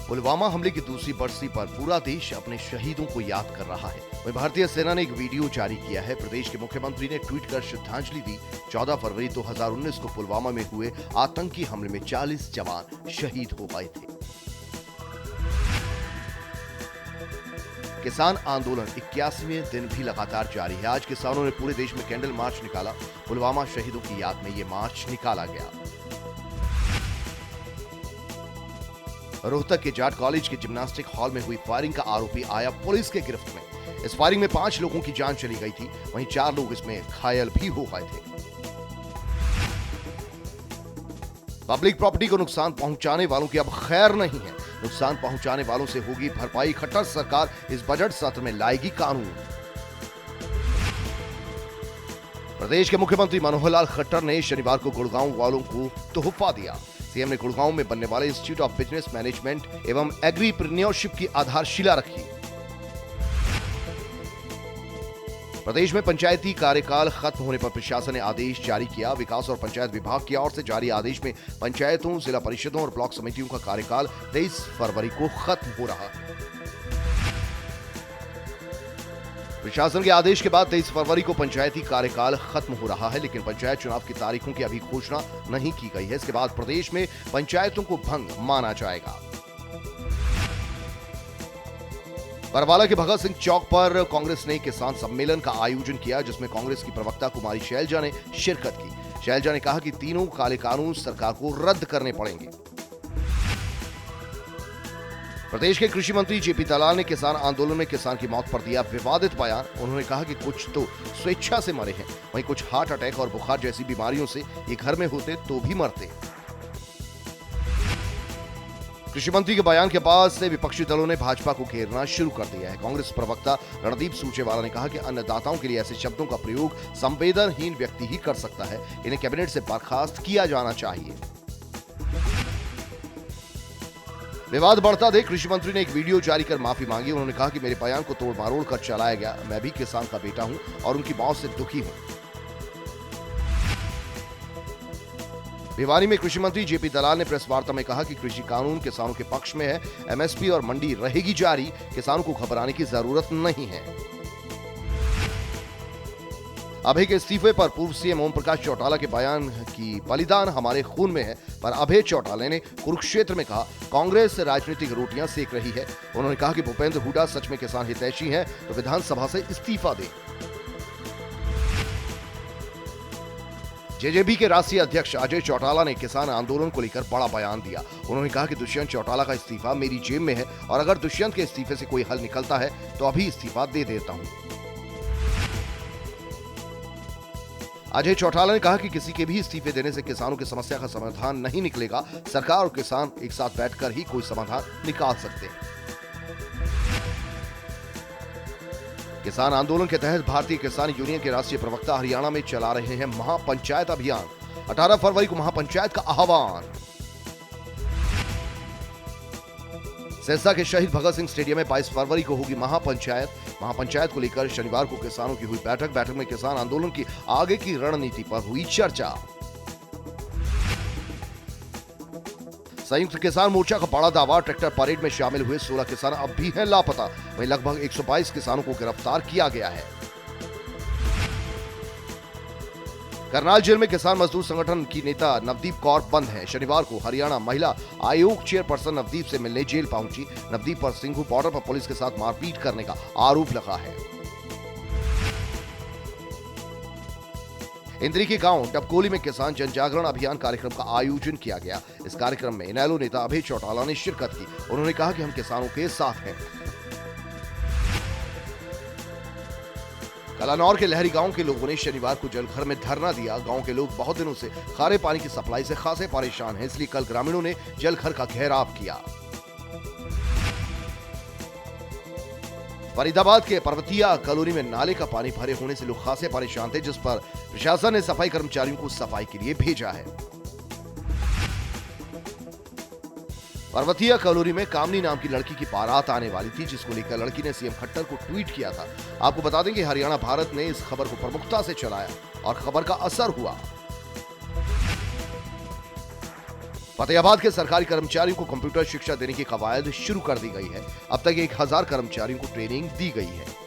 पुलवामा हमले की दूसरी बरसी पर पूरा देश अपने शहीदों को याद कर रहा है। वहीं भारतीय सेना ने एक वीडियो जारी किया है। प्रदेश के मुख्यमंत्री ने ट्वीट कर श्रद्धांजलि दी। 14 फरवरी 2019 को पुलवामा में हुए आतंकी हमले में 40 जवान शहीद हो गए थे। किसान आंदोलन 81वें दिन भी लगातार जारी है। आज किसानों ने पूरे देश में कैंडल मार्च निकाला। पुलवामा शहीदों की याद में ये मार्च निकाला गया। रोहतक के जाट कॉलेज के जिम्नास्टिक हॉल में हुई फायरिंग का आरोपी आया पुलिस के गिरफ्त में। इस फायरिंग में 5 लोगों की जान चली गई थी, वहीं 4 लोग इसमें घायल भी हो गए थे। पब्लिक प्रॉपर्टी को नुकसान पहुंचाने वालों की अब खैर नहीं है। नुकसान पहुंचाने वालों से होगी भरपाई। खट्टर सरकार इस बजट सत्र में लाएगी कानून। प्रदेश के मुख्यमंत्री मनोहर लाल खट्टर ने शनिवार को गुड़गांव वालों को तोहफा दिया। सीएम ने गुड़गांव में बनने वाले इंस्टीट्यूट ऑफ बिजनेस मैनेजमेंट एवं एग्रीप्रेन्योरशिप की आधारशिला रखी। प्रदेश में पंचायती कार्यकाल खत्म होने पर प्रशासन ने आदेश जारी किया। विकास और पंचायत विभाग की ओर से जारी आदेश में पंचायतों, जिला परिषदों और ब्लॉक समितियों का कार्यकाल 23 फरवरी को खत्म हो रहा है। प्रशासन के आदेश के बाद 23 फरवरी को पंचायती कार्यकाल खत्म हो रहा है, लेकिन पंचायत चुनाव की तारीखों की अभी घोषणा नहीं की गई है। इसके बाद प्रदेश में पंचायतों को भंग माना जाएगा। बरवाला के भगत सिंह चौक पर कांग्रेस ने किसान सम्मेलन का आयोजन किया, जिसमें कांग्रेस की प्रवक्ता कुमारी शैलजा ने शिरकत की। शैलजा ने कहा कि तीनों काले कानून सरकार को रद्द करने पड़ेंगे। प्रदेश के कृषि मंत्री जेपी दलाल ने किसान आंदोलन में किसान की मौत पर दिया विवादित बयान। उन्होंने कहा कि कुछ तो स्वेच्छा से मरे हैं, वहीं कुछ हार्ट अटैक और बुखार जैसी बीमारियों से ये घर में होते तो भी मरते। कृषि मंत्री के बयान के बाद से विपक्षी दलों ने भाजपा को घेरना शुरू कर दिया है। कांग्रेस प्रवक्ता रणदीप सुरजेवाला ने कहा कि अन्नदाताओं के लिए ऐसे शब्दों का प्रयोग संवेदनहीन व्यक्ति ही कर सकता है। इन्हें कैबिनेट से बर्खास्त किया जाना चाहिए। विवाद बढ़ता देख कृषि मंत्री ने एक वीडियो जारी कर माफी मांगी। उन्होंने कहा कि मेरे बयान को तोड़ मरोड़ कर चलाया गया। मैं भी किसान का बेटा हूं और उनकी मौत से दुखी हूं। भिवानी में कृषि मंत्री जेपी दलाल ने प्रेस वार्ता में कहा कि कृषि कानून किसानों के पक्ष में है। एमएसपी और मंडी रहेगी जारी। किसानों को घबराने की जरूरत नहीं है। अभय के इस्तीफे पर पूर्व सीएम ओम प्रकाश चौटाला के बयान की बलिदान हमारे खून में है पर अभय चौटाला ने कुरुक्षेत्र में कहा कांग्रेस राजनीतिक रोटियां सेक रही है। उन्होंने कहा कि भूपेंद्र हुड्डा सच में किसान हितैषी हैं तो विधानसभा से इस्तीफा दें। जेजेपी के राष्ट्रीय अध्यक्ष अजय चौटाला ने किसान आंदोलन को लेकर बड़ा बयान दिया। उन्होंने कहा कि दुष्यंत चौटाला का इस्तीफा मेरी जेब में है और अगर दुष्यंत के इस्तीफे से कोई हल निकलता है तो अभी इस्तीफा दे देता हूं। अजय चौटाला ने कहा कि किसी के भी इस्तीफे देने से किसानों की समस्या का समाधान नहीं निकलेगा। सरकार और किसान एक साथ बैठकर ही कोई समाधान निकाल सकते हैं। किसान आंदोलन के तहत भारतीय किसान यूनियन के राष्ट्रीय प्रवक्ता हरियाणा में चला रहे हैं महापंचायत अभियान। 18 फरवरी को महापंचायत का आह्वान। सिरसा के शहीद भगत सिंह स्टेडियम में 22 फरवरी को होगी महापंचायत। महापंचायत को लेकर शनिवार को किसानों की हुई बैठक में किसान आंदोलन की आगे की रणनीति पर हुई चर्चा। संयुक्त किसान मोर्चा का बड़ा दावा, ट्रैक्टर परेड में शामिल हुए 16 किसान अब भी हैं लापता। वहीं लगभग 122 किसानों को गिरफ्तार किया गया है। करनाल जेल में किसान मजदूर संगठन की नेता नवदीप कौर बंद है। शनिवार को हरियाणा महिला आयोग चेयरपर्सन नवदीप से मिलने जेल पहुंची। नवदीप पर सिंघू बॉर्डर पर पुलिस के साथ मारपीट करने का आरोप लगा है। इंद्री के गांव डबकोली में किसान जनजागरण अभियान कार्यक्रम का आयोजन किया गया। इस कार्यक्रम में इनेलो नेता अभय चौटाला ने शिरकत की। उन्होंने कहा कि हम किसानों के साथ हैं। कलानौर के लहरी गांव के लोगों ने शनिवार को जलघर में धरना दिया। गांव के लोग बहुत दिनों से खारे पानी की सप्लाई से खासे परेशान हैं, इसलिए कल ग्रामीणों ने जलघर का घेराव किया। फरीदाबाद के पर्वतिया कॉलोनी में नाले का पानी भरे होने से लोग खासे परेशान थे, जिस पर प्रशासन ने सफाई कर्मचारियों को सफाई के लिए भेजा है। पर्वतिया कॉलोनी में कामनी नाम की लड़की की बारात आने वाली थी, जिसको लेकर लड़की ने सीएम खट्टर को ट्वीट किया था। आपको बता दें कि हरियाणा भारत ने इस खबर को प्रमुखता से चलाया और खबर का असर हुआ। फतेहाबाद के सरकारी कर्मचारियों को कंप्यूटर शिक्षा देने की कवायद शुरू कर दी गई है। अब तक 1000 कर्मचारियों को ट्रेनिंग दी गई है।